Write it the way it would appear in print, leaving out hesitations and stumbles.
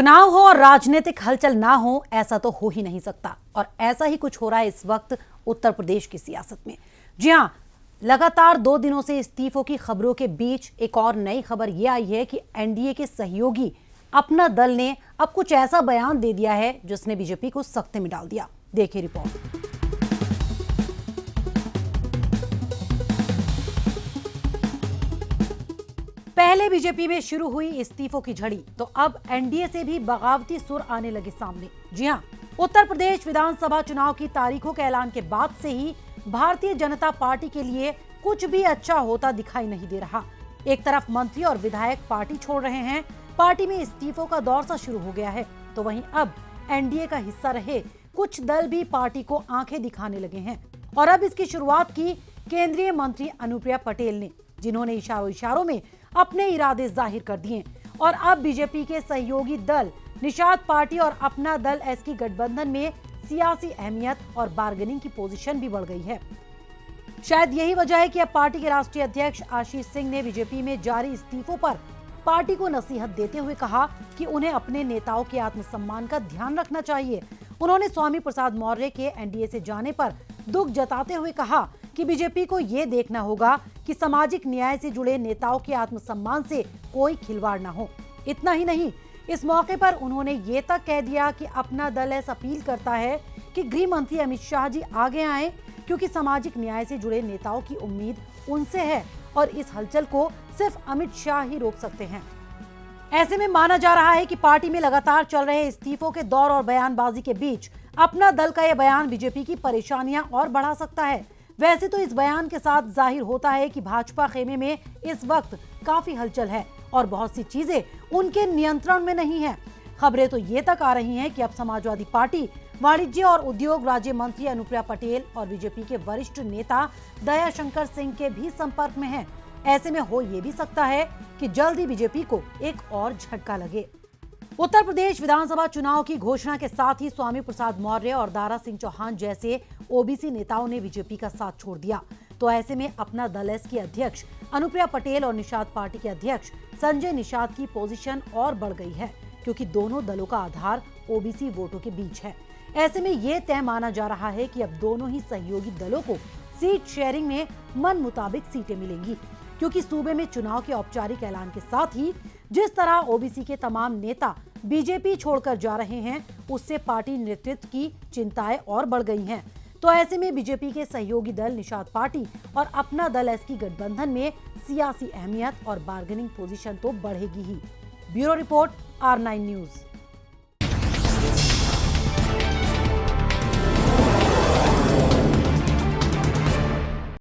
चुनाव हो और राजनीतिक हलचल ना हो, ऐसा तो हो ही नहीं सकता। और ऐसा ही कुछ हो रहा है इस वक्त उत्तर प्रदेश की सियासत में। जी हां, लगातार 2 दिनों से इस्तीफों की खबरों के बीच एक और नई खबर यह आई है कि एनडीए के सहयोगी अपना दल ने अब कुछ ऐसा बयान दे दिया है जिसने बीजेपी को सख्ते में डाल दिया। देखिए रिपोर्ट। पहले बीजेपी में शुरू हुई इस्तीफों की झड़ी, तो अब एनडीए से भी बगावती सुर आने लगे सामने। जी हां, उत्तर प्रदेश विधानसभा चुनाव की तारीखों के ऐलान के बाद से ही भारतीय जनता पार्टी के लिए कुछ भी अच्छा होता दिखाई नहीं दे रहा। एक तरफ मंत्री और विधायक पार्टी छोड़ रहे हैं, पार्टी में इस्तीफों का दौर सा शुरू हो गया है, तो वहीं अब एनडीए का हिस्सा रहे कुछ दल भी पार्टी को आंखें दिखाने लगे हैं। और अब इसकी शुरुआत की केंद्रीय मंत्री अनुप्रिया पटेल ने, जिन्होंने इशारों में अपने इरादे जाहिर कर दिए। और अब बीजेपी के सहयोगी दल निषाद पार्टी और अपना दल एस की गठबंधन में सियासी अहमियत और बार्गेनिंग की पोजीशन भी बढ़ गई है। शायद यही वजह है कि अब पार्टी के राष्ट्रीय अध्यक्ष आशीष सिंह ने बीजेपी में जारी इस्तीफों पर पार्टी को नसीहत देते हुए कहा कि उन्हें अपने नेताओं के आत्मसम्मान का ध्यान रखना चाहिए। उन्होंने स्वामी प्रसाद मौर्य के एनडीए से जाने पर दुख जताते हुए कहा कि बीजेपी को ये देखना होगा कि सामाजिक न्याय से जुड़े नेताओं के आत्मसम्मान से कोई खिलवाड़ न हो। इतना ही नहीं, इस मौके पर उन्होंने ये तक कह दिया कि अपना दल ऐसा अपील करता है कि गृह मंत्री अमित शाह जी आगे आए, क्योंकि सामाजिक न्याय से जुड़े नेताओं की उम्मीद उनसे है और इस हलचल को सिर्फ अमित शाह ही रोक सकते हैं। ऐसे में माना जा रहा है कि पार्टी में लगातार चल रहे इस्तीफों के दौर और बयानबाजी के बीच अपना दल का यह बयान बीजेपी की परेशानियां और बढ़ा सकता है। वैसे तो इस बयान के साथ जाहिर होता है कि भाजपा खेमे में इस वक्त काफी हलचल है और बहुत सी चीजें उनके नियंत्रण में नहीं है। खबरें तो ये तक आ रही हैं कि अब समाजवादी पार्टी वाणिज्य और उद्योग राज्य मंत्री अनुप्रिया पटेल और बीजेपी के वरिष्ठ नेता दयाशंकर सिंह के भी संपर्क में है। ऐसे में हो ये भी सकता है कि जल्द ही बीजेपी को एक और झटका लगे। उत्तर प्रदेश विधानसभा चुनाव की घोषणा के साथ ही स्वामी प्रसाद मौर्य और दारा सिंह चौहान जैसे ओबीसी नेताओं ने बीजेपी का साथ छोड़ दिया। तो ऐसे में अपना दल एस की अध्यक्ष अनुप्रिया पटेल और निषाद पार्टी के अध्यक्ष संजय निषाद की पोजीशन और बढ़ गई है, क्योंकि दोनों दलों का आधार ओबीसी वोटों के बीच है। ऐसे में ये तय माना जा रहा है कि अब दोनों ही सहयोगी दलों को सीट शेयरिंग में मन मुताबिक सीटें मिलेंगी, क्योंकि सूबे में चुनाव के औपचारिक ऐलान के साथ ही जिस तरह ओबीसी के तमाम नेता बीजेपी छोड़कर जा रहे हैं, उससे पार्टी नेतृत्व की चिंताएं और बढ़ गई हैं। तो ऐसे में बीजेपी के सहयोगी दल निषाद पार्टी और अपना दल एस की गठबंधन में सियासी अहमियत और बार्गेनिंग पोजीशन तो बढ़ेगी ही। Bureau report, R9 news.